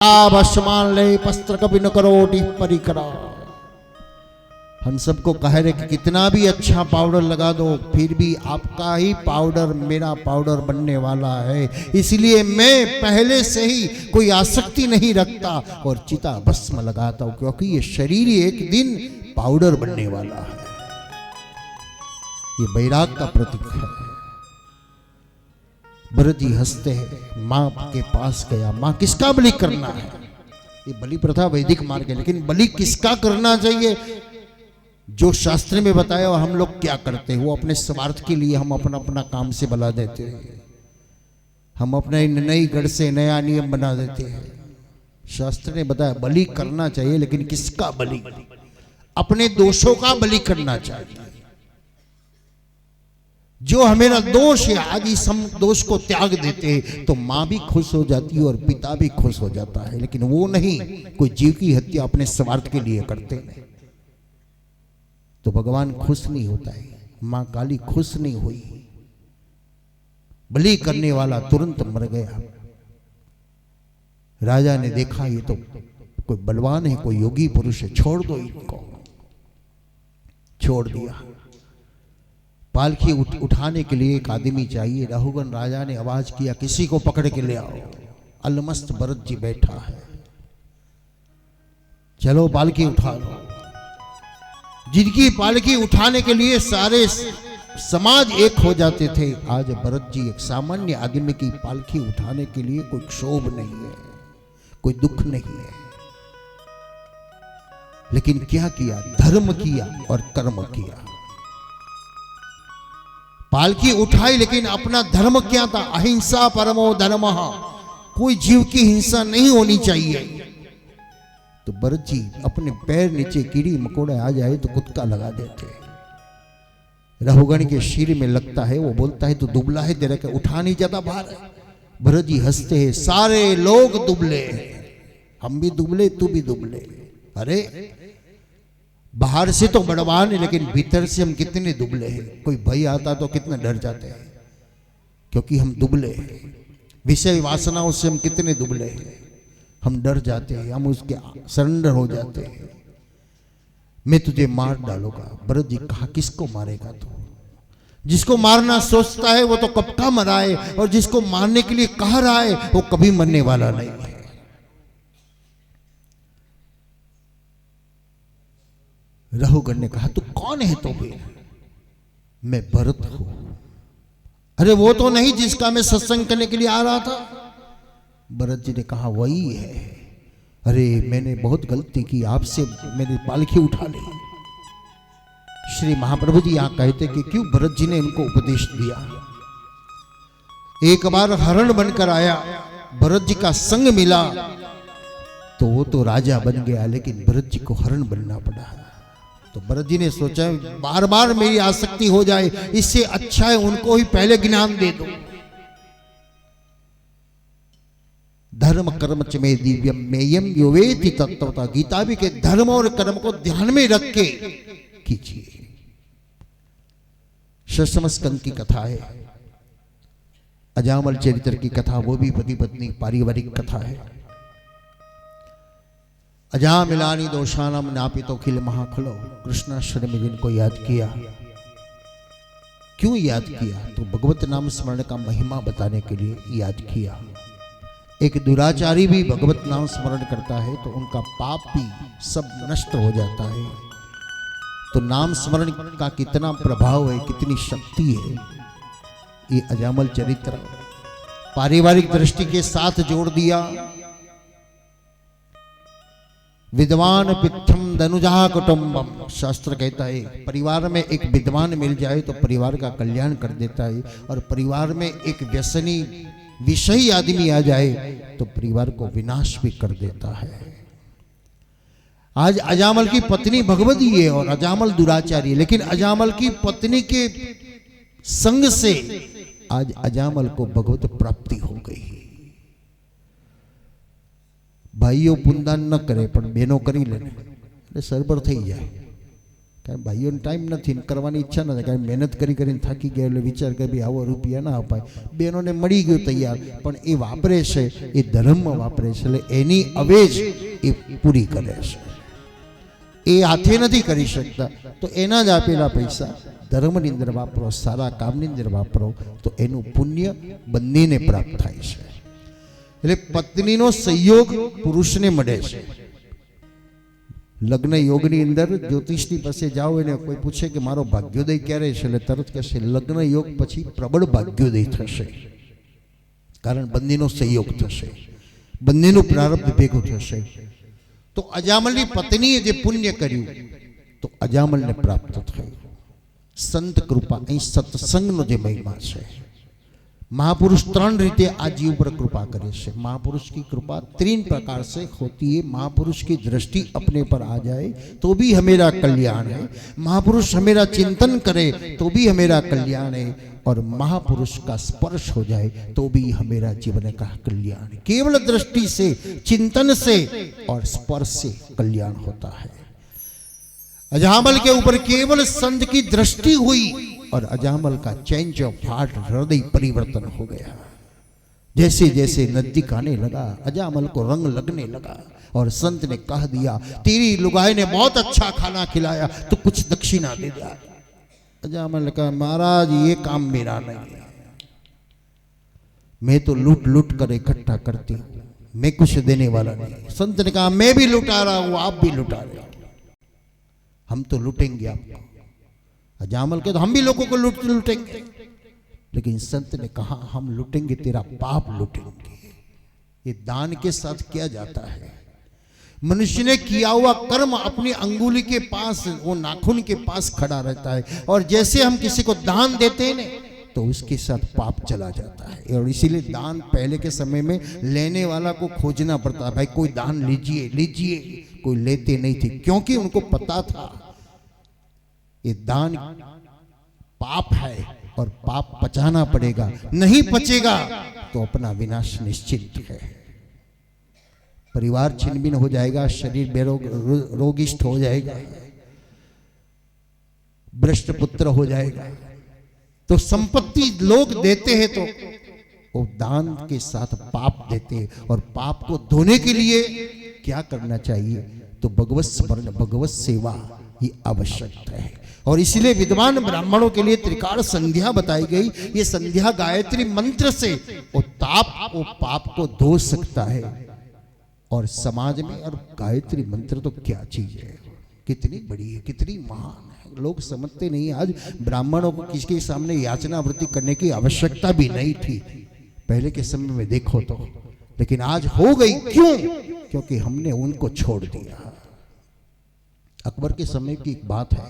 आसमान ले पस्त्र कभी न करोटी परिकरा। हम सबको कह रहे कि कितना भी अच्छा पाउडर लगा दो फिर भी आपका ही पाउडर मेरा पाउडर बनने वाला है, इसलिए मैं पहले से ही कोई आसक्ति नहीं रखता और चिता भस्म लगाता हूं, क्योंकि ये शरीर एक दिन पाउडर बनने वाला है। ये वैराग का प्रतीक है। भरत जी हंसते हैं, मां के पास गया, मां किसका बलि करना है? ये बलि प्रथा वैदिक मार्ग है, लेकिन बलि किसका करना चाहिए जो शास्त्र में बताया, और हम लोग क्या करते हैं वो अपने स्वार्थ के लिए हम अपना अपना काम से बना देते हैं। हम अपने नई गढ़ से नया नियम बना देते हैं। शास्त्र ने बताया बलि करना चाहिए, लेकिन किसका बलि? अपने दोषों का बलि करना चाहिए। जो हमेरा दोष है आज इस हम दोष को त्याग देते हैं तो मां भी खुश हो जाती है और पिता भी खुश हो जाता है, लेकिन वो नहीं, कोई जीव की हत्या अपने स्वार्थ के लिए करते हैं तो भगवान खुश नहीं होता है। मां काली खुश नहीं हुई, बलि करने वाला तुरंत मर गया। राजा ने देखा ये तो कोई बलवान है, कोई योगी पुरुष है, छोड़ दो इनको। छोड़ दिया। पालकी उठाने के लिए एक आदमी चाहिए। रघुगण राजा ने आवाज किया किसी को पकड़ के ले आओ। अलमस्त भरत जी बैठा है, चलो पालकी उठा लो। जिनकी पालकी उठाने के लिए सारे समाज एक हो जाते थे, आज भरत जी एक सामान्य आदमी की पालकी उठाने के लिए कोई क्षोभ नहीं है, कोई दुख नहीं है, लेकिन क्या किया? धर्म किया और कर्म किया। पालकी उठाई, लेकिन अपना धर्म क्या था? अहिंसा परमो धर्मः। कोई जीव की हिंसा नहीं होनी चाहिए। तो भरत जी अपने पैर नीचे कीड़ी मकोड़े आ जाए तो कुत्ता लगा देते। रघुगण के सिर में लगता है, वो बोलता है तो दुबला है, तेरे के उठा नहीं जाता भार। भरत जी हंसते हैं, सारे लोग दुबले हैं, हम भी दुबले, तू भी दुबले। अरे बाहर से तो बड़वान है, लेकिन भीतर से हम कितने दुबले हैं। कोई भय आता तो कितना डर जाते हैं, क्योंकि हम दुबले हैं। विषय वासनाओं से हम कितने दुबले हैं, हम डर जाते हैं, हम उसके सरेंडर हो जाते हैं। मैं तुझे मार डालूंगा। भरत जी कहा किसको मारेगा तू? जिसको मारना सोचता है वो तो कब का मरा है, और जिसको मारने के लिए कह रहा है वो कभी मरने वाला नहीं है। रघुगण ने कहा तू कौन है? तो भी मैं भरत हूं। अरे वो तो नहीं जिसका मैं सत्संग करने के लिए आ रहा था। भरत जी ने कहा वही है। अरे मैंने बहुत गलती की, आपसे मैंने पालकी उठा ली। श्री महाप्रभु जी यहां कहते कि क्यों भरत जी ने उनको उपदेश दिया। एक बार हरण बनकर आया, भरत जी का संग मिला तो वो तो राजा बन गया, लेकिन भरत जी को हरण बनना पड़ा। तो भरत जी ने सोचा बार बार मेरी आसक्ति हो जाए, इससे अच्छा है उनको ही पहले ज्ञान दे दो। धर्म कर्म च में दिव्यम मेयम यो वेति तत्वता। गीता भी के धर्म और कर्म को ध्यान में रख के कीजिए। षष्ठम स्कंद की कथा है, अजामल चरित्र की कथा, वो भी पति पत्नी पारिवारिक कथा है। अजामिलानी दोषानम नापितो खिल महाखलो। कृष्णाश्रम में जिनको याद किया, क्यों याद किया? तो भगवत नाम स्मरण का महिमा बताने के लिए याद किया। एक दुराचारी भी भगवत नाम स्मरण करता है तो उनका पाप भी सब नष्ट हो जाता है। तो नाम स्मरण का कितना प्रभाव है, कितनी शक्ति है, ये अजामल चरित्र पारिवारिक दृष्टि के साथ जोड़ दिया। विद्वान पित्थम धनुजा कुटुंबम। शास्त्र कहता है परिवार में एक विद्वान मिल जाए तो परिवार का कल्याण कर देता है, और परिवार में एक व्यसनी विषयी आदमी आ जाए तो परिवार को विनाश भी कर देता है। आज अजामल की पत्नी भगवती है और अजामल दुराचारी है, लेकिन अजामल की पत्नी के संग से आज अजामल को भगवत प्राप्ति हो गई। भाईओ पुनदान न करे पण बहनों करी ले, सरबर थी जाए। કારણ ભાઈઓને ટાઈમ નથી ને કરવાની ઈચ્છા નથી, કારણ મહેનત કરી કરીને થાકી ગયા એટલે વિચાર કરે ભાઈ આવો રૂપિયા ના અપાય. બહેનોને મળી ગયું તૈયાર, પણ એ વાપરે છે એ ધર્મમાં વાપરે છે, એટલે એની અવેજ એ પૂરી કરે છે. એ હાથે નથી કરી શકતા તો એના જ આપેલા પૈસા ધર્મની અંદર વાપરો, સારા કામની અંદર વાપરો, તો એનું પુણ્ય બંનેને પ્રાપ્ત થાય છે. એટલે પત્નીનો સંયોગ પુરુષને મળે છે. લગ્ન યોગની અંદર જ્યોતિષની પાસે જાઓ એને કોઈ પૂછે કે મારો ભાગ્યોદય ક્યારે છે, એટલે તરત કહેશે લગ્ન યોગ પછી પ્રબળ ભાગ્યોદય થશે, કારણ બંનેનો સંયોગ થશે, બંનેનું પ્રારબ્ધ ભેગું થશે. તો અજામલની પત્નીએ જે પુણ્ય કર્યું તો અજામલને પ્રાપ્ત થયું. સંત કૃપા, અહીં સત્સંગનો જે મહિમા છે. महापुरुष 3 रीते आज जीव पर कृपा करे से. महापुरुष की कृपा 3 प्रकार से होती है. महापुरुष की दृष्टि अपने पर आ जाए तो भी हमेरा कल्याण है, महापुरुष हमेरा चिंतन करे तो भी हमेरा कल्याण है, और महापुरुष का स्पर्श हो जाए तो भी हमेरा जीवन का कल्याण. केवल दृष्टि से, चिंतन से और स्पर्श से कल्याण होता है. अजामल के ऊपर केवल संत की दृष्टि हुई और अजामल का चेंज ऑफ हार्ट, हृदय परिवर्तन हो गया. जैसे जैसे नजदीक आने लगा अजामल को रंग लगने लगा और संत ने कह दिया तेरी लुगाई ने बहुत अच्छा खाना खिलाया तो कुछ दक्षिणा दे दिया. अजामल ने कहा महाराज ये काम मेरा नहीं है, मैं तो लूट लूट कर इकट्ठा करती हूँ, मैं कुछ देने वाला नहीं. संत ने कहा मैं भी लुटा रहा हूँ, आप भी लुटा रहे हो, हम तो लूटेंगे आपको. अजामल के तो हम भी लोगों को लूटेंगे, लेकिन संत ने कहा हम लूटेंगे तेरा पाप लूटेंगे. ये दान के साथ किया जाता है. मनुष्य ने किया हुआ कर्म अपनी अंगुली के पास, वो नाखून के पास खड़ा रहता है, और जैसे हम किसी को दान देते हैं ना तो उसके साथ पाप चला जाता है. और इसीलिए दान पहले के समय में लेने वाला को खोजना पड़ता है, भाई कोई दान लीजिए लीजिए, कोई लेते नहीं थे, क्योंकि उनको पता था ये दान पाप है और पाप पचाना पड़ेगा, नहीं पचेगा तो अपना विनाश निश्चित है. परिवार छिन्न भिन्न हो जाएगा, शरीर बेरोग रोगिष्ठ हो जाएगा, भ्रष्ट पुत्र हो जाएगा. तो संपत्ति लोग देते हैं तो वो दान के साथ पाप देते हैं, और पाप को धोने के लिए क्या करना चाहिए, तो भगवत स्मरण, भगवत सेवा ये आवश्यक है. और इसलिए विद्वान ब्राह्मणों के लिए त्रिकाल संध्या बताई गई. ये संध्या गायत्री मंत्र से वो पाप को धो सकता है. और समाज में, और गायत्री मंत्र तो क्या चीज है, कितनी बड़ी है, कितनी महान है, लोग समझते नहीं. आज ब्राह्मणों को किसके सामने याचना वृत्ति करने की आवश्यकता भी नहीं थी पहले के समय में देखो तो, लेकिन आज हो गई. क्यों? क्योंकि हमने उनको छोड़ दिया. अकबर के समय की एक बात है.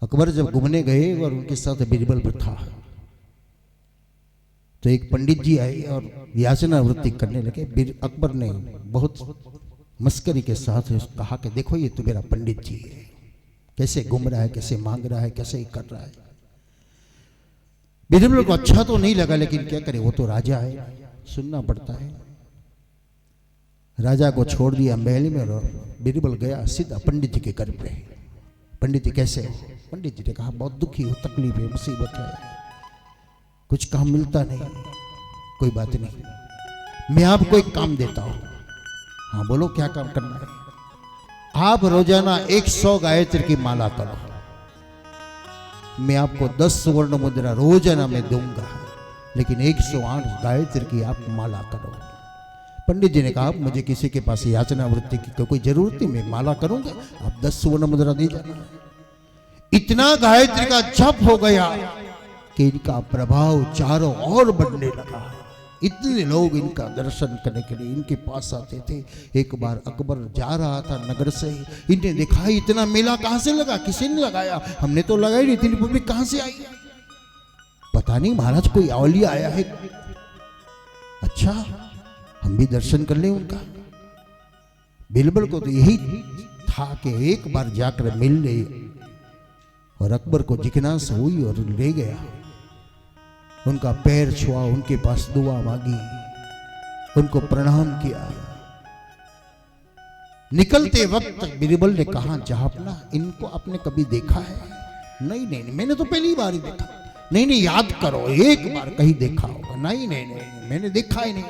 अकबर जब घूमने गए और उनके साथ बीरबल था, तो एक पंडित जी आए और याचना वृत्ति करने लगे. अकबर ने बहुत मस्करी के साथ कहा कि देखो ये तो मेरा पंडित जी है, कैसे घूम रहा है, कैसे मांग रहा है, कैसे कर रहा है. बीरबल को अच्छा तो नहीं लगा, लेकिन क्या करे, वो तो राजा है, सुनना पड़ता है. राजा को छोड़ दिया महल में और बीरबल गया सीधा पंडित जी के घर पे. पंडित जी कैसे? पंडित जी ने कहा बहुत दुखी हो, तकलीफ है, मुसीबत है, कुछ काम मिलता नहीं. कोई बात नहीं, मैं आपको एक काम देता हूं. हाँ बोलो क्या काम करना है? आप रोजाना 100 गायत्री की माला करो, मैं आपको 10 सुवर्ण मुद्रा रोजाना मैं दूंगा, लेकिन 108 गायत्री की आप माला करो. पंडित जी ने कहा मुझे किसी के पास याचना वृत्ति की कोई जरूरत नहीं, मैं माला करूंगा, आप 10 सुवर्ण मुद्रा दे जाना. इतना गायत्री का जप हो गया कि इनका प्रभाव चारों ओर बढ़ने लगा. इतने लोग इनका दर्शन करने के लिए इनके पास आते थे. एक बार अकबर जा रहा था नगर से, इन्हें देखा इतना मेला कहां से लगा, किसी ने लगाया, हमने तो लगाई नहीं, इतनी पब्लिक कहां से आई, पता नहीं महाराज कोई औलिया आया है, अच्छा हम भी दर्शन कर लें उनका. बीरबल को तो यही था कि एक बार जाकर मिल ले, और अकबर को जिज्ञासा हुई और ले गया, उनका पैर छुआ, उनके पास दुआ मांगी, उनको प्रणाम किया. निकलते वक्त बीरबल ने कहा, जहापना इनको आपने कभी देखा है? नहीं नहीं नहीं, मैंने तो पहली बार ही देखा। नहीं नहीं, याद करो, एक बार कहीं देखा होगा। नहीं नहीं नहीं, मैंने देखा ही नहीं।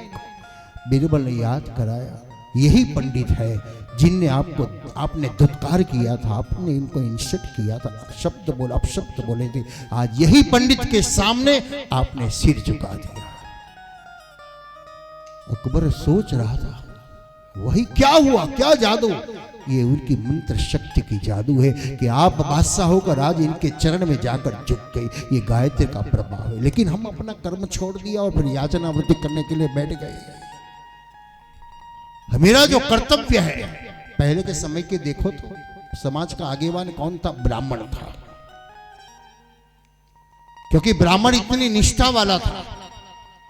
बीरबल ने याद कराया, यही पंडित है जिनने आपने धुतकार किया था, आपने इनको इंसल्ट किया था, अपशब्द बोले थे। आज यही पंडित के सामने आपने सिर झुका दिया। अकबर सोच रहा था, वही क्या हुआ, क्या जादू? ये उनकी मंत्र शक्ति की जादू है कि आप बादशाह होकर आज इनके चरण में जाकर झुक गए। ये गायत्री का प्रभाव है। लेकिन हम अपना कर्म छोड़ दिया और फिर याचनावृत्ति करने के लिए बैठ गए। मेरा जो कर्तव्य है, पहले के समय के देखो तो समाज का आगेवान कौन था? ब्राह्मण था। क्योंकि ब्राह्मण इतनी निष्ठा वाला था,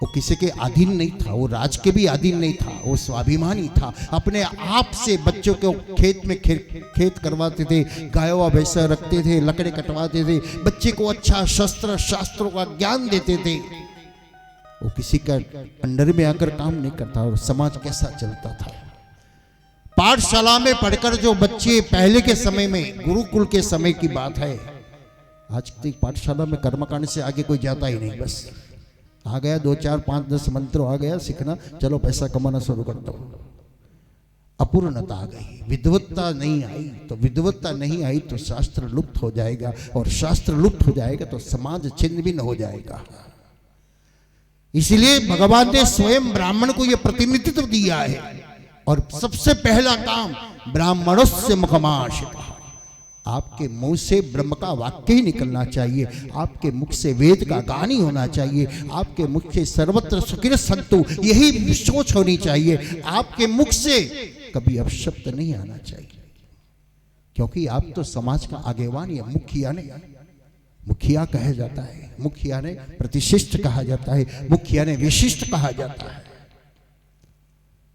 वो किसी के अधीन नहीं था, वो राज के भी अधीन नहीं था, वो स्वाभिमानी था। अपने आप से बच्चों को खेत में खेत करवाते थे, गायों भैंसा रखते थे, लकड़े कटवाते थे, बच्चे को अच्छा शास्त्रों का ज्ञान देते थे। वो किसी का अंडर में आकर काम नहीं करता। और समाज कैसा चलता था? पाठशाला में पढ़कर जो बच्चे, पहले के समय में गुरुकुल के समय की बात है, आज तक पाठशाला में कर्मकांड से आगे कोई जाता ही नहीं। बस आ गया 2 4 5 10 मंत्र आ गया सीखना, चलो पैसा कमाना शुरू कर दो। अपूर्णता आ गई, विद्वत्ता नहीं आई तो शास्त्र लुप्त हो जाएगा, और शास्त्र लुप्त हो जाएगा तो समाज छिन्न भिन्न हो जाएगा। इसलिए भगवान ने स्वयं ब्राह्मण को यह प्रतिनिधित्व दिया है। और सबसे पहला काम, ब्राह्मणस्य मुखमाशितः, आपके मुंह से ब्रह्म का वाक्य ही निकलना चाहिए, आपके मुख से वेद का गान ही होना चाहिए, आपके मुख से सर्वत्र सुखिर संतु यही सोच होनी चाहिए, आपके मुख से कभी अपशब्द नहीं आना चाहिए। क्योंकि आप तो समाज का आगेवान या मुखिया कहा जाता है, मुखिया ने प्रतिष्ठित कहा जाता है, मुखिया ने विशिष्ट कहा जाता है।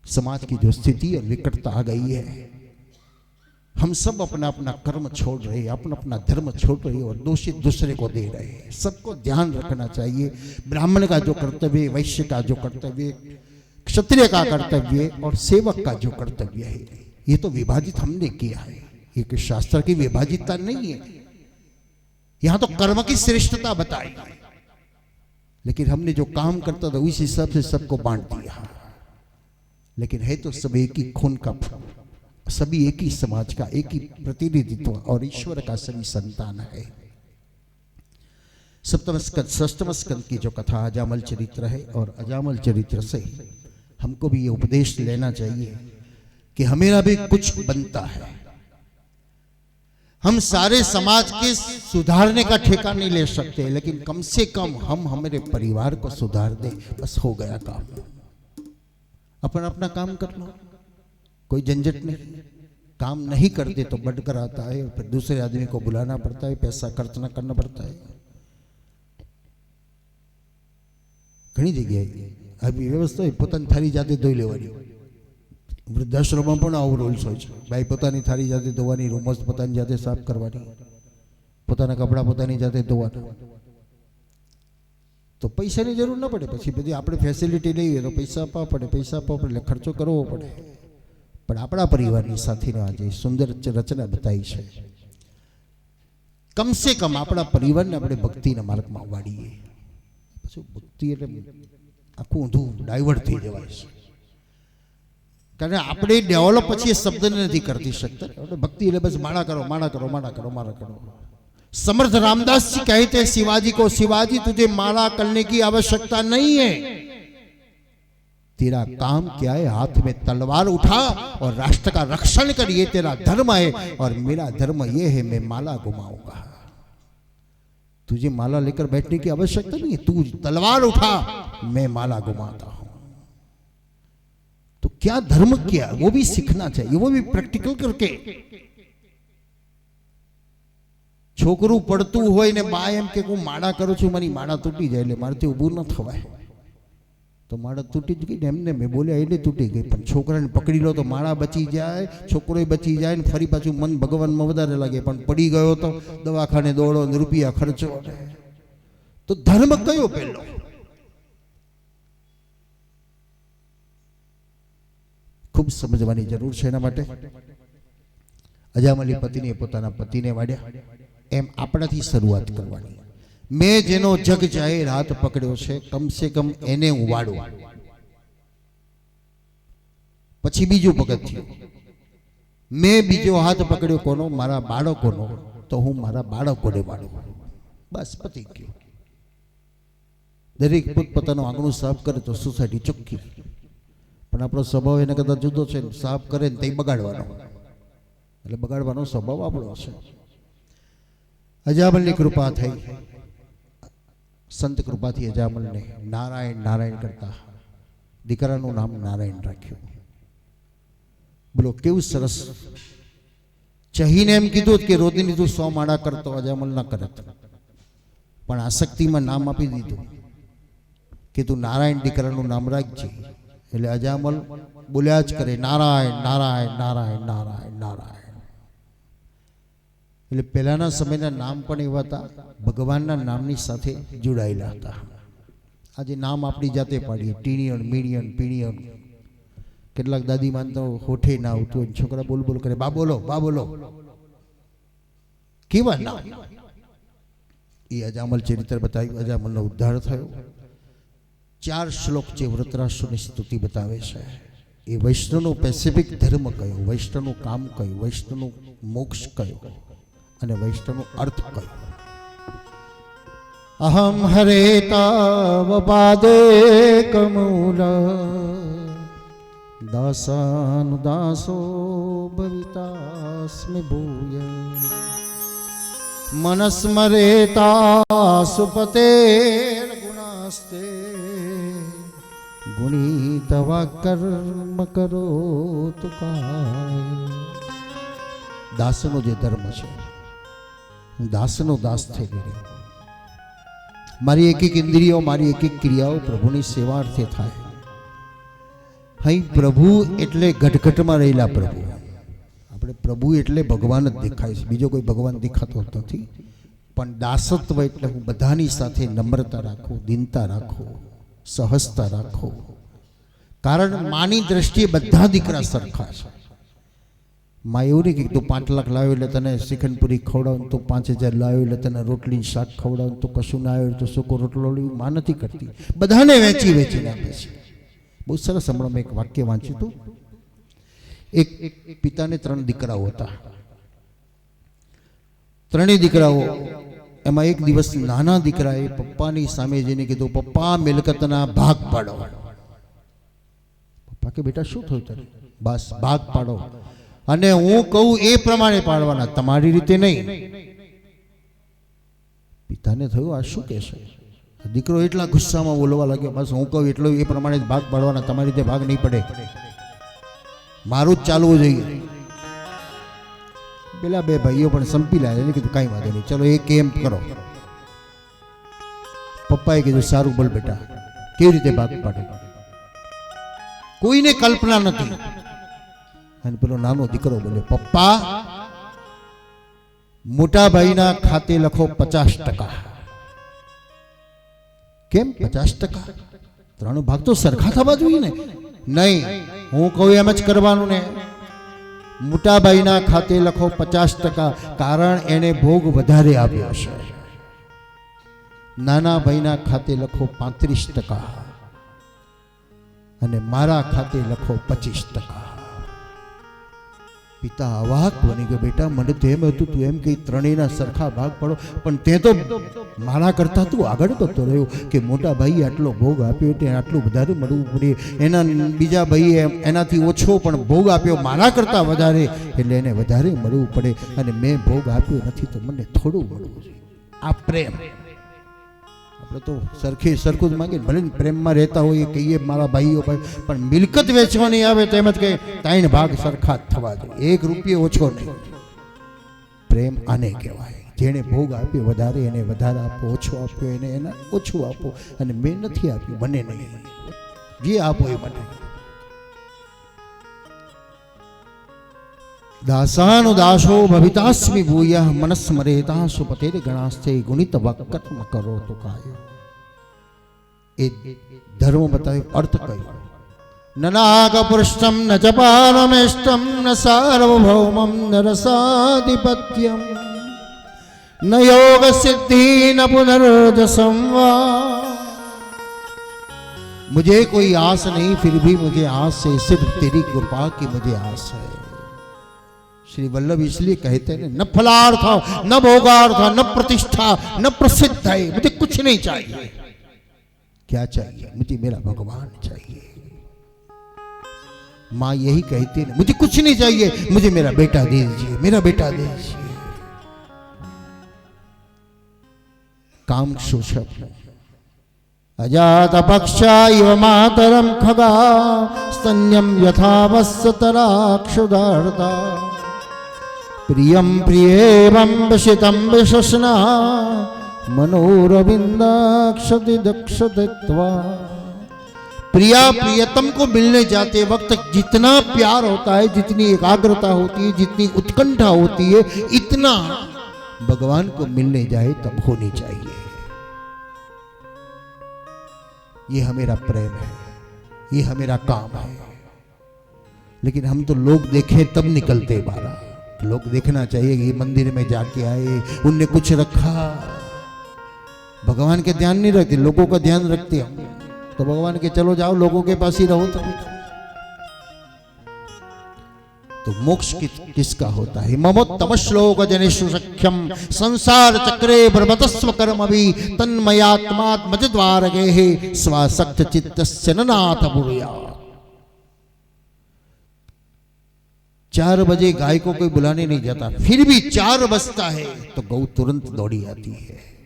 समाज की जो स्थिति और विकटता आ गई है, हम सब अपना अपना कर्म छोड़ रहे हैं, अपना अपना धर्म छोड़ रहे हैं और दोषी दूसरे को दे रहे हैं। सबको ध्यान रखना चाहिए, ब्राह्मण का जो कर्तव्य, वैश्य का जो कर्तव्य, क्षत्रिय का कर्तव्य और सेवक का जो कर्तव्य है, ये तो विभाजित हमने किया है। ये कि शास्त्र की विभाजितता नहीं है, यहां तो कर्म की श्रेष्ठता बताई, लेकिन हमने जो काम करता था उस हिसाब से सबको बांट दिया। लेकिन है तो सब एक ही खून का, सभी एक ही समाज का, एक ही प्रतिनिधित्व और ईश्वर का सभी संतान है। सप्तम स्कंद षष्ठम स्कंद की जो कथा अजामल चरित्र है, और अजामल चरित्र से हमको भी ये उपदेश लेना चाहिए कि हमेरा भी कुछ बनता है। हम सारे समाज के सुधारने का ठेका नहीं ले सकते, लेकिन कम से कम हम हमारे परिवार को सुधार दें, बस हो गया काम। अपना अपना काम कर लो, कोई झंझट नहीं। काम नहीं करते तो बढ़कर आता है, और फिर दूसरे आदमी को बुलाना पड़ता है, पैसा खर्च ना करना पड़ता है। घनी जगह अभी व्यवस्था पोतानी थारी जाते धोई लेवानी। वृद्धाश्रमમાં પણ આવો રૂલ્સ હોય છે, ભાઈ પોતાની થાળી જાતે ધોવાની, રૂમસ પોતાની જાતે સાફ કરવાની, પોતાના કપડા પોતાની જાતે ધોવાના। તો પૈસાની જરૂર ન પડે, પછી બધી આપણે ફેસિલિટી લઈએ તો પૈસા આપવા પડે, એટલે ખર્ચો કરવો પડે। પણ આપણા પરિવારની સાથેનો આજે સુંદર રચના બતાવી છે। કમ સે કમ આપણા પરિવારને આપણે ભક્તિના માર્ગમાં વાળીએ, પછી ભક્તિ એટલે આખું ઊંધું ડાયવર્ટ થઈ જવાય છે। कारण આપણે ડેવલપ પછી એ શબ્દને નથી કરતી શકતા। ભક્તિ એટલે બસ માળા કરો, માળા કરો, માળા કરો, માળા કરો। समर्थ रामदास जी कहते हैं शिवाजी को, शिवाजी तुझे माला करने की आवश्यकता नहीं है, तेरा काम क्या है, हाथ में तलवार उठा और राष्ट्र का रक्षण कर, ये तेरा धर्म है। और मेरा धर्म ये है, मैं माला घुमाऊंगा। तुझे माला लेकर बैठने की आवश्यकता नहीं है, तू तलवार उठा, मैं माला घुमाता हूं। तो क्या धर्म क्या, वो भी सीखना चाहिए, वो भी प्रैक्टिकल करके। छोकरू पड़तू होय ने बा एम के हूँ माड़ा करूँ छू, मारी माड़ा तूटी जाए, मारती ऊभू न थवाय। तो माड़ा तूटी ज गई, एमने मैं बोलिया एटले तूटी गई, पण छोकराने पकड़ी लो तो माड़ा बची जाए, छोकरो बची जाए, फरी पाछू मन भगवान में वधारे लागे। पण पड़ी गयो तो दवाखाने दौड़ो, रुपया खर्चो। तो धर्म कयो पहलो? ખૂબ સમજવાની જરૂર છે. એના માટે અજામલી પતિને પોતાના પતિને વાડ્યા, એમ આપણાથી શરૂઆત કરવાની. મેં જેનો જગ જાહેર હાથ પકડ્યો છે, કમસે કમ એને હું વાડું. પછી બીજું પગથિયું, મેં બીજો હાથ પકડ્યો કોનો? મારા બાળકોનો, તો હું મારા બાળકોને વાડું. બસ પતી ગયું. દરેક પોતપોતાનું આંગણું સાફ કરે તો સોસાયટી ચોખ્ખી. પણ આપણો સ્વભાવ એને કદાચ જુદો છે. સાફ કરે ને તે બગાડવાનો, એટલે બગાડવાનો સ્વભાવ આપણો છે. અજામલની કૃપા થઈ, સંત કૃપાથી અજામલને નારાયણ નારાયણ કરતા દીકરાનું નામ નારાયણ રાખ્યું. બોલો કેવું સરસ. ચહીને એમ કીધું કે રોદીની તું 100 માળા કરતો, અજામલ ના કરત, પણ આસક્તિમાં નામ આપી દીધું કે તું નારાયણ દીકરાનું નામ રાખજે. એટલે અજામલ બોલ્યા જ કરે નારાયણ નારાયણ નારાયણ નારાયણ નારાયણ. એટલે પહેલાના સમયના નામ પણ એવા હતા, ભગવાનના નામની સાથે જોડાયેલા હતા. આજે નામ આપણી જાતે પાડીએ, ટીણીયણ મીણિયણ પીણીયણ. કેટલાક દાદી માન તો હોઠે ના આવતું હોય, છોકરા બોલ બોલ કરે, બા બોલો બા બોલો. કેવા નામ! એ અજામલ ચરિત્ર બતાવ્યું, અજામલનો ઉદ્ધાર થયો. 4 શ્લોક જે વૃતરાસુરની સ્તુતિ બતાવે છે. એ વૈષ્ણવનો પેસિફિક ધર્મ કયો, વૈષ્ણવનું કામ કયું, વૈષ્ણવનું મોક્ષ કયો અને વૈષ્ણવનો અર્થ કયો. અહમ હરે તાવ પાદે કમૂલ દાસાનુદાસો ભવિતાસ્મિ ભૂય મનસ્મરેતા સુપતે ગુણાસ્તે ગુણી તવા કર્મ કરો તુકાય. દાસનો જે ધર્મ છે, હું દાસનો દાસ થઈ ગયો. મારી એક એક ઇન્દ્રિયો, મારી એક એક ક્રિયાઓ પ્રભુની સેવા અર્થે થાય. અહીં પ્રભુ એટલે ઘટઘટમાં રહેલા પ્રભુ. આપણે પ્રભુ એટલે ભગવાન જ દેખાય છે, બીજો કોઈ ભગવાન દેખાતો નથી. પણ દાસત્વ એટલે હું બધાની સાથે નમ્રતા રાખું, દીનતા રાખું, સહજતા રાખો. કારણ માની દ્રષ્ટિએ બધા દીકરા સરખા છે. માં એવું નહીં કે તું 5 લાખ લાવ્યો એટલે તને શ્રીખંડપુરી ખવડાવું, તું 5000 લાવ્યો એટલે તને રોટલી શાક ખવડાવું, તું કશું ના આવ્યો તો સૂકો રોટલો લેવું. માં નથી કરતી, બધાને વેચી વેચીને આપે છે. બહુ સરસ. હમણાં મેં એક વાક્ય વાંચ્યું હતું. એક પિતાને 3 દીકરાઓ હતા. 3 દીકરાઓ, એમાં એક દિવસ નાના દીકરાએ પપ્પાની સામે જઈને કીધું, પપ્પા મિલકતના ભાગ પાડો. પપ્પા કે બેટા શું થયું તારે? બસ ભાગ પાડો, અને હું કહું એ પ્રમાણે પાડવાના, તમારી રીતે નહીં. પિતાને થયું આ શું કહેશે? દીકરો એટલા ગુસ્સામાં બોલવા લાગ્યો, બસ હું કહું એટલો એ પ્રમાણે ભાગ પાડવાના, તમારી રીતે ભાગ નહીં પડે, મારું જ ચાલવું જોઈએ. પેલા 2 ભાઈઓ પણ સંપી લાયા. એને કીધું કાંઈ વાંધો નહીં, ચલો એ કેમ કરો. પપ્પાએ કીધું સારું બોલ બેટા, કેવી રીતે ભાગ પાડે? કોઈને કલ્પના નથી. અને પેલો નાનો દીકરો બોલ્યો, પપ્પા મોટા ભાઈના ખાતે લખો 50%. કેમ 50%? 3 ભાગ તો સરખા થવા જોઈએ ને. નહીં, હું કહું એમ જ કરવાનું ને. મોટા ભાઈના ખાતે લખો 50%, કારણ એને ભોગ વધારે આપ્યો છે. નાના ભાઈના ખાતે લખો 35% અને મારા ખાતે લખો 25%. પિતા અવાક બની ગયો, બેટા મને તો એમ હતું તું એમ કે 3ના સરખા ભાગ પડો, પણ તે તો મારા કરતા તું આગળ તો રહ્યો કે મોટા ભાઈએ આટલો ભોગ આપ્યો એટલે આટલું વધારે મળવું પડે. એના બીજા ભાઈએ એનાથી ઓછો પણ ભોગ આપ્યો, મારા કરતા વધારે, એટલે એને વધારે મળવું પડે. અને મેં ભોગ આપ્યો નથી તો મને થોડું મળવું જોઈએ. આ પ્રેમ. આપણે તો સરખું જ માંગીએ, ભલે પ્રેમમાં રહેતા હોઈએ, કહીએ મારા ભાઈઓ, પણ મિલકત વેચવાની આવે તો એમ જ કહે 3 ભાગ સરખા જ થવા જોઈએ, 1 રૂપિયો ઓછો નહીં. પ્રેમ આને કહેવાય. જેણે ભોગ આપ્યો વધારે એને વધારે આપો, ઓછો આપ્યો એને ઓછું આપો. અને મેં નથી આપ્યું, મને નહીં, જે આપો એ મને. દાસાનો દાસો ભવિતાસ્મિ ભૂય મનસ્મરેતા સુપતે ગણાસ્તે ગુણિત વક્કર્મ કરો તો કાય. એ ધર્મ બતાવ્યો, અર્થ કયો? न नागपृष्ठम न च पारमेष्टम न सार्वभौमम न रसाधिपत्यम न योग सिद्धि न पुनर्जसम वा। मुझे कोई आस नहीं, फिर भी मुझे आस है, सिर्फ तेरी कृपा की मुझे आस है। श्री वल्लभ इसलिए कहते हैं न फलार्थ न भोगार्थ न प्रतिष्ठा न प्रसिद्ध है, मुझे कुछ नहीं चाहिए। क्या चाहिए? मुझे मेरा भगवान चाहिए। माँ यही कहती है, मुझे कुछ नहीं चाहिए, मुझे मेरा बेटा दे दीजिए, मेरा बेटा दे दीजिए। काम शोषक अजात पक्षा इव मातरम खगा स्तन्यम यथा वत्सतराक्षुदार्ता प्रियम प्रियेवं विशितं विशस्ना मनोरविंदाक्षति दक्षतित्वा। प्रिया प्रियतम को मिलने जाते वक्त जितना प्यार होता है, जितनी एकाग्रता होती है, जितनी उत्कंठा होती है, इतना भगवान को मिलने जाए तब होनी चाहिए। ये हमेरा प्रेम है, ये हमेरा काम है। लेकिन हम तो लोग देखें तब निकलते बाहर। लोग देखना चाहिए कि मंदिर में जाके आए, उनने कुछ रखा। भगवान के ध्यान नहीं रखते, लोगों का ध्यान रखते हम। तो भगवान के चलो जाओ, लोगों के पास ही रहो। तो मोक्ष किसका होता है? ममोत्तमश्लोक जनेषु सख्यम संसार चक्रे ब्रह्मतस्व कर्मभि तन्मयात्मात्मजद्वार गेहे स्वासक्त चित्तस्य नाथ भूया। 4 बजे गाय को कोई बुलाने नहीं जाता, फिर भी 4 बजता है तो गौ तुरंत दौड़ी आती है।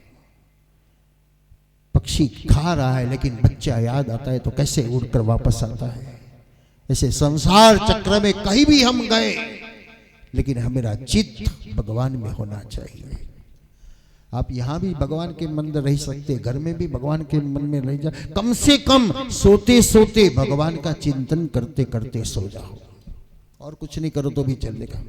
पक्षी खा रहा है लेकिन बच्चा याद आता है तो कैसे उड़कर वापस आता है। ऐसे संसार चक्र में कहीं भी हम गए, लेकिन हमारा चित्त भगवान में होना चाहिए। आप यहां भी भगवान के मन में रह सकते, घर में भी भगवान के मन में रह जा। कम से कम सोते सोते भगवान का चिंतन करते करते सो जाओ, और कुछ नहीं करो तो भी चलेगा।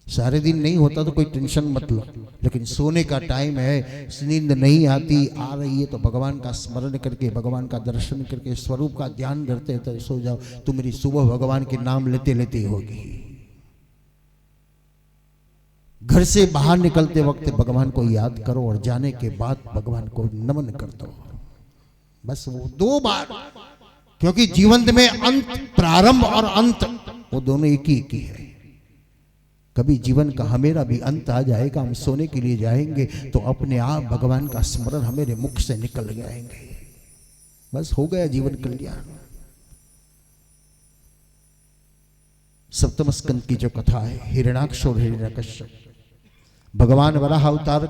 सारे दिन नहीं होता तो कोई टेंशन मत लो, लेकिन सोने का टाइम है, नींद नहीं आती, आ रही है तो भगवान का स्मरण करके, भगवान का दर्शन करके, स्वरूप का ध्यान करते करते सो जाओ। तो मेरी सुबह भगवान के नाम लेते लेते होगी। घर से बाहर निकलते वक्त भगवान को याद करो, और जाने के बाद भगवान को नमन कर दो। बस वो 2 बार, क्योंकि जीवन में अंत, प्रारंभ और अंत, वो दोनों एक ही है। कभी जीवन का हमेरा भी अंत आ जाएगा, हम सोने के लिए जाएंगे तो अपने आप भगवान का स्मरण हमारे मुख से निकल जाएंगे। बस हो गया जीवन कल्याण। सप्तम स्कंद की जो कथा है, हिरण्याक्ष और हिरण्यकश्यप। भगवान वराह अवतार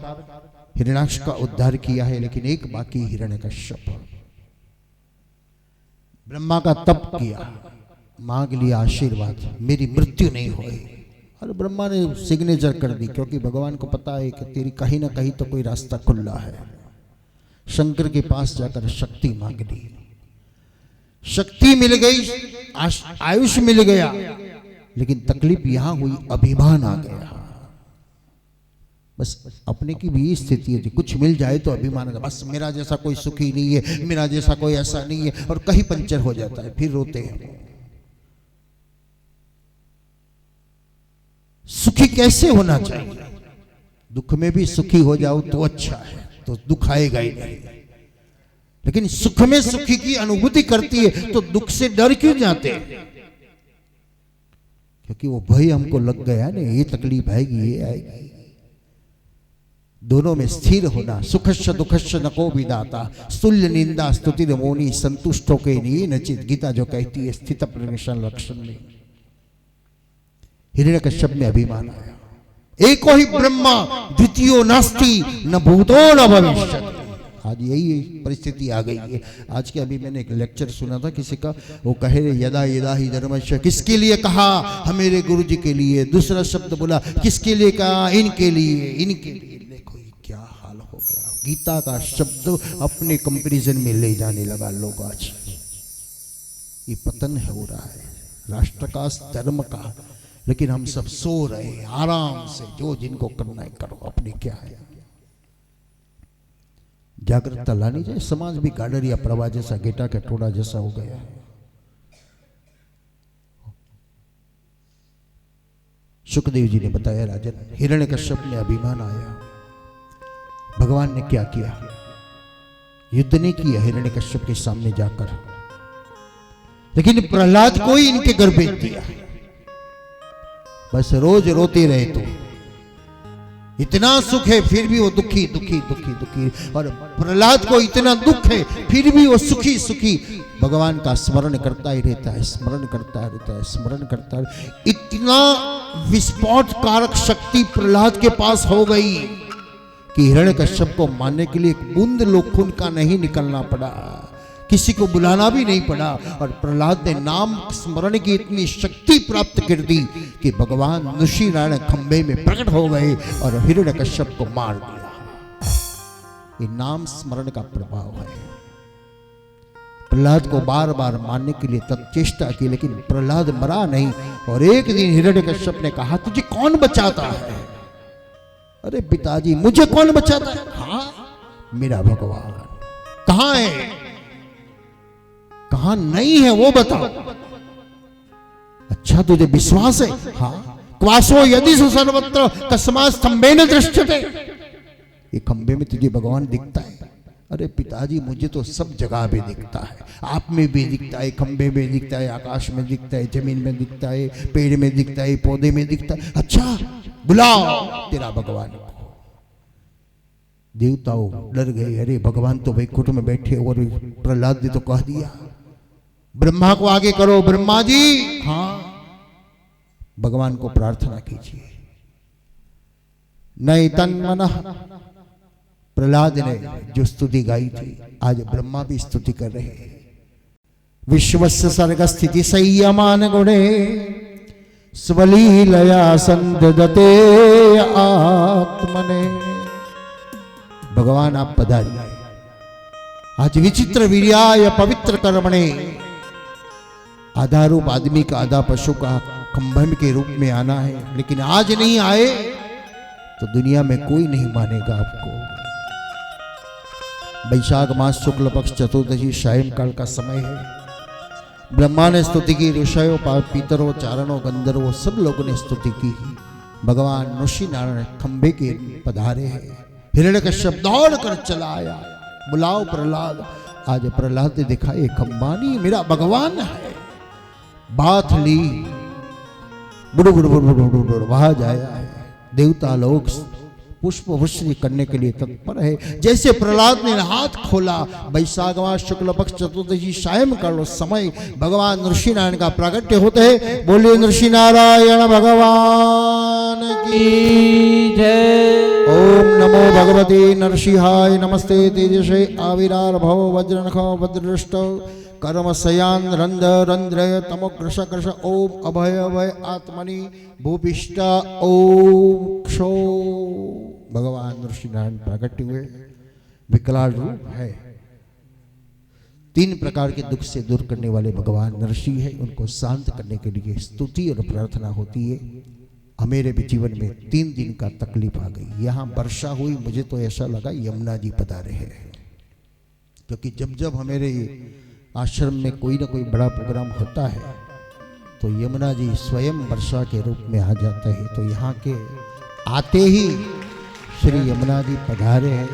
हिरण्याक्ष का उद्धार किया है, लेकिन एक बाकी हिरण्यकश्यप। ब्रह्मा का तप किया, मांग लिया आशीर्वाद, मेरी मृत्यु नहीं होए। और ब्रह्मा ने सिग्नेचर कर दी, क्योंकि भगवान को पता है कि तेरी कहीं ना कहीं तो कोई रास्ता खुला है। शंकर के पास जाकर शक्ति मांग ली, शक्ति मिल गई, आयुष मिल गया, लेकिन तकलीफ यहां हुई, अभिमान आ गया। बस अपने की भी स्थिति है, कुछ मिल जाए तो अभिमान है, बस मेरा जैसा कोई सुखी नहीं है, मेरा जैसा कोई ऐसा नहीं है, और कहीं पंचर हो जाता है, फिर रोते हैं। सुखी कैसे होना चाहिए? दुख में भी सुखी हो जाओ तो अच्छा है, तो दुख आएगा ही नहीं। लेकिन सुख में सुखी की अनुभूति करती है तो दुख से डर क्यों जाते हैं? क्योंकि वो भय हमको लग गया ना, ये तकलीफ आएगी, ये आएगी। दोनों में स्थिर होना। सुखश्च दुखश्च नको विदाता तुल्य निंदा स्तुति मोनी संतुष्टो के नहीं नचित। गीता जो कहती है स्थित प्रनिशन लक्षण में। हिरण्यकश्यप में अभिमान आया, एको ही ब्रह्मा द्वितीयो नास्ति न भूतो न भविष्य। आज यही परिस्थिति आ गई है। आज के अभी मैंने एक लेक्चर सुना था किसी का, वो कहे यदा यदा ही धर्मस्य, किसके लिए कहा? हमारे गुरु जी के लिए। दूसरा शब्द बोला, किसके लिए कहा? इनके लिए, इनके लिए। देखो क्या हाल हो गया। गीता का शब्द अपने कंपैरिजन में ले जाने लगा लोग। आज ये पतन हो रहा है राष्ट्र का, धर्म का। लेकिन हम सब सो रहे आराम से, जो जिनको करना है करो, अपने क्या है। जागरूकता लानी चाहिए। समाज भी गाडर या प्रवाह जैसा, गेटा का टोड़ा जैसा हो गया है। सुखदेव जी ने बताया, राजन, हिरण्यकश्यप ने अभिमान आया, भगवान ने क्या किया? युद्ध नहीं किया हिरण्यकश्यप के सामने जाकर, लेकिन प्रहलाद को ही इनके घर भेज दिया। बस रोज रोते रहे, तो इतना सुख है फिर भी वो दुखी दुखी दुखी दुखी, और प्रहलाद को इतना दुख है फिर भी वो सुखी सुखी भगवान का स्मरण करता ही रहता है, स्मरण करता रहता है, स्मरण करता है। इतना विस्फोट कारक शक्ति प्रहलाद के पास हो गई कि हिरण्यकश्यप को मारने के लिए एक बूंद लोग खून का नहीं निकलना पड़ा, किसी को बुलाना भी नहीं पड़ा, और प्रहलाद ने नाम स्मरण की इतनी शक्ति प्राप्त कर दी कि भगवान नृषि नारायण खंभे में प्रकट हो गए और हिरण्यकश्यप को मार दिया। ये नाम स्मरण का प्रभाव है। प्रहलाद को बार बार मारने के लिए तत्चेष्टा की, लेकिन प्रहलाद मरा नहीं। और एक दिन हिरण्यकश्यप ने कहा, तुझे कौन बचाता है? अरे पिताजी, मुझे कौन बचाता है? हाँ, मेरा भगवान। कहां है, कहां नहीं है वो बताओ। अच्छा, तुझे विश्वास है? हाँ। क्वासो यदि सर्वत्र कस्मात् स्तंभेन दृश्यते, ये खंबे में तुझे भगवान दिखता है? अरे पिताजी, मुझे तो सब जगह पे दिखता है, आप में भी दिखता है, खंबे में दिखता है, आकाश में दिखता है, जमीन में दिखता है, पेड़ में दिखता है, पौधे में दिखता है। अच्छा, बुलाओ तेरा भगवान को। देवताओं डर गए, अरे भगवान तो वैकुंठ में बैठे, और प्रहलाद ने तो कह दिया, ब्रह्मा को आगे करो। ब्रह्मा जी, हाँ, भगवान को प्रार्थना कीजिए। नहीं तन्मनः, प्रहलाद ने जो स्तुति गाई थी, आज ब्रह्मा भी स्तुति कर रहे हैं। विश्वस्य सर्ग स्थिति संयमान गुणे स्वलीलया संददते आत्मने। भगवान आप पधारिए। आज विचित्र वीर्याय पवित्र कर्मणे, आधा रूप आदमी का आधा पशु का खंभम के रूप में आना है, लेकिन आज नहीं आए तो दुनिया में कोई नहीं मानेगा आपको। वैशाख मास शुक्ल पक्ष चतुर्दशी सायंकाल का समय है। ब्रह्मा ने स्तुति की, ऋषयों, पीतरों, चारणों, गंधर्वों सब लोगों ने स्तुति की। भगवान ऋषि नारायण खंभे के पधारे हैं। हिरण्यकश्यप दौड़ कर चला आया, बुलाओ प्रहलाद। आज प्रहलाद ने देखा, ये खंभा नहीं, मेरा भगवान है। बात ली, बुड़ बुड़ बुड़ बुड़ बुड़ बुड़ वहां जाया है। देवता लोग पुष्प वृष्टि करने के लिए तत्पर है। जैसे प्रहलाद ने हाथ खोला, वैशाख मास शुक्ल पक्ष चतुर्दशी सायंकाल समय भगवान नृषि नारायण का प्रागट्य होते हैं। बोलिए नृषि नारायण भगवान की जय। ओम नमो भगवते नरसिंहाय। नमस्ते तेजसे आविरार भव वज्रनखो वज्रदृष्ट कर्म सयान रंध रंध्र तमोग्रश कृश। ओम अभय अभय आत्मनि भूपिष्टा ओम क्षो। भगवान नृषि नारायण प्रकट हुए, विकराल रूप है। 3 प्रकार के दुख से दूर करने वाले भगवान नृषि है। उनको शांत करने के लिए स्तुति और प्रार्थना होती है। हमारे भी जीवन में 3 दिन का तकलीफ आ गई। यहाँ वर्षा हुई, मुझे तो ऐसा लगा यमुना जी पधारे हैं, क्योंकि जब जब हमारे आश्रम में कोई ना कोई बड़ा प्रोग्राम होता है तो यमुना जी स्वयं वर्षा के रूप में आ जाता है। तो यहाँ के आते ही श्री यमुना जी पधारे हैं।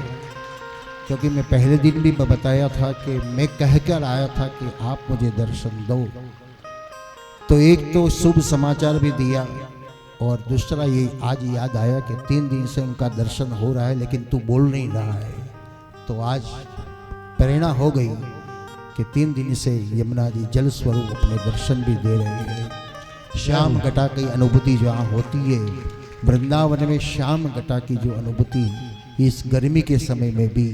क्योंकि मैं पहले दिन भी बताया था कि मैं कहकर आया था कि आप मुझे दर्शन दो, तो एक तो शुभ समाचार भी दिया, और दूसरा ये आज याद आया कि 3 दिन से उनका दर्शन हो रहा है लेकिन तू बोल नहीं रहा है। तो आज प्रेरणा हो गई कि 3 दिन से यमुना जी जल स्वरूप अपने दर्शन भी दे रहे हैं। श्याम घटा की अनुभूति जहाँ होती है, वृंदावन में श्याम घटा की जो अनुभूति इस गर्मी के समय में भी,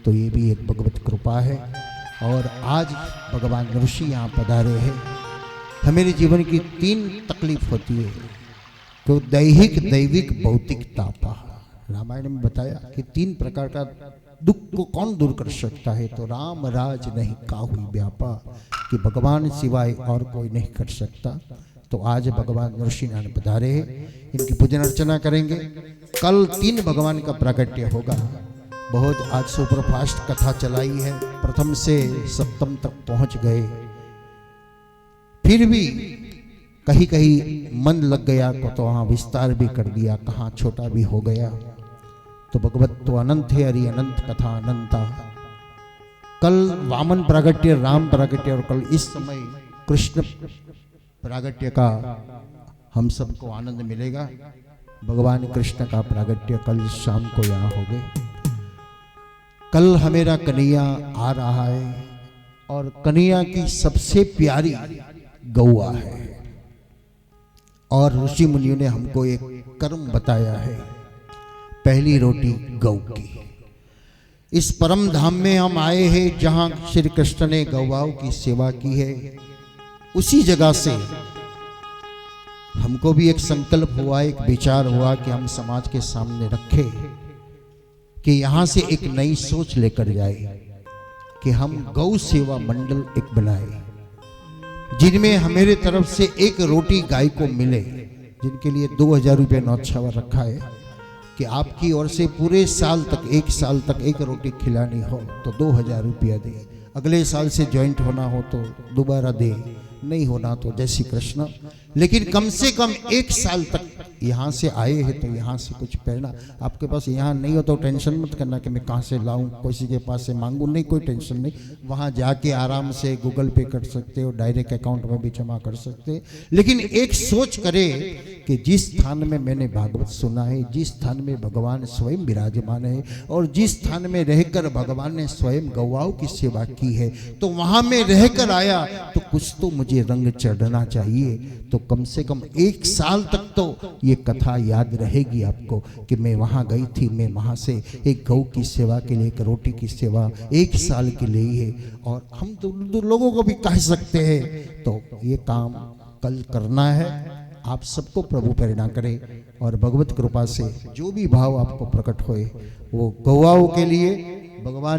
तो ये भी एक भगवत कृपा है। और आज भगवान ऋषि यहाँ पधारे हैं। हमारे जीवन की 3 तकलीफ होती है, तो दैहिक, दैविक, भौतिक तापा। रामायण में बताया कि 3 प्रकार का दुख को कौन दूर कर सकता है, तो राम राज नहीं काहुई व्यापा, कि भगवान सिवाय और कोई नहीं कर सकता। तो आज भगवान नृषि नारायण पधारे हैं, इनकी पूजन अर्चना करेंगे। कल 3 भगवान का प्राकट्य होगा। बहुत आज सुपरफास्ट कथा चलाई है, प्रथम से 7म तक पहुंच गए। फिर भी कहीं कहीं मन लग गया तो वहाँ विस्तार भी कर दिया, कहाँ छोटा भी हो गया। तो भगवत तो अनंत है, हरि अनंत कथा अनंता। कल वामन प्रागट्य, राम प्रागट्य, और कल इस समय कृष्ण प्रागट्य का हम सबको आनंद मिलेगा। भगवान कृष्ण का प्रागट्य कल शाम को यहाँ हो गए। कल हमेरा कन्हैया आ रहा है और कन्हैया की सबसे प्यारी गौआ है। और ऋषि मुनियों ने हमको एक कर्म बताया है, पहली रोटी गौ की। इस परम धाम में हम आए हैं जहां श्री कृष्ण ने गौवाओं की सेवा की है। उसी जगह से हमको भी एक संकल्प हुआ, एक विचार हुआ कि हम समाज के सामने रखें कि यहां से एक नई सोच लेकर जाए कि हम गौ सेवा मंडल एक बनाए, जिनमें हमारे तरफ से एक रोटी गाय को मिले, जिनके लिए 2000 रुपये नौछावर रखा है कि आपकी ओर से पूरे साल तक, एक साल तक एक रोटी खिलानी हो तो 2000 रुपया दे। अगले साल से ज्वाइंट होना हो तो दोबारा दे, नहीं होना तो जय श्री कृष्ण। लेकिन कम से कम एक साल तक यहाँ से आए हैं तो यहाँ से कुछ प्रेरणा। आपके पास यहाँ नहीं हो तो टेंशन मत करना कि मैं कहाँ से लाऊं, किसी के पास से मांगूं, नहीं, कोई टेंशन नहीं। वहाँ जाके आराम से गूगल पे कर सकते हो, डायरेक्ट अकाउंट में भी जमा कर सकते हैं। लेकिन एक सोच करे कि जिस स्थान में मैंने भागवत सुना है, जिस स्थान में भगवान स्वयं विराजमान है और जिस स्थान में रहकर भगवान ने स्वयं गौवाओं की सेवा की है, तो वहाँ में रहकर आया तो कुछ तो मुझे रंग चढ़ना चाहिए। तो कम से कम एक साल तक तो ये कथा याद रहेगी आपको कि मैं वहाँ गई थी, मैं वहाँ से एक गौ की सेवा के लिए, एक रोटी की सेवा एक साल के लिए है। और हम तो लोगों को भी कह सकते हैं। तो ये काम कल करना है। आप सबको प्रभु प्रेरणा करे और भगवत कृपा से जो भी भाव आपको प्रकट होए वो गौवाओं के लिए भगवान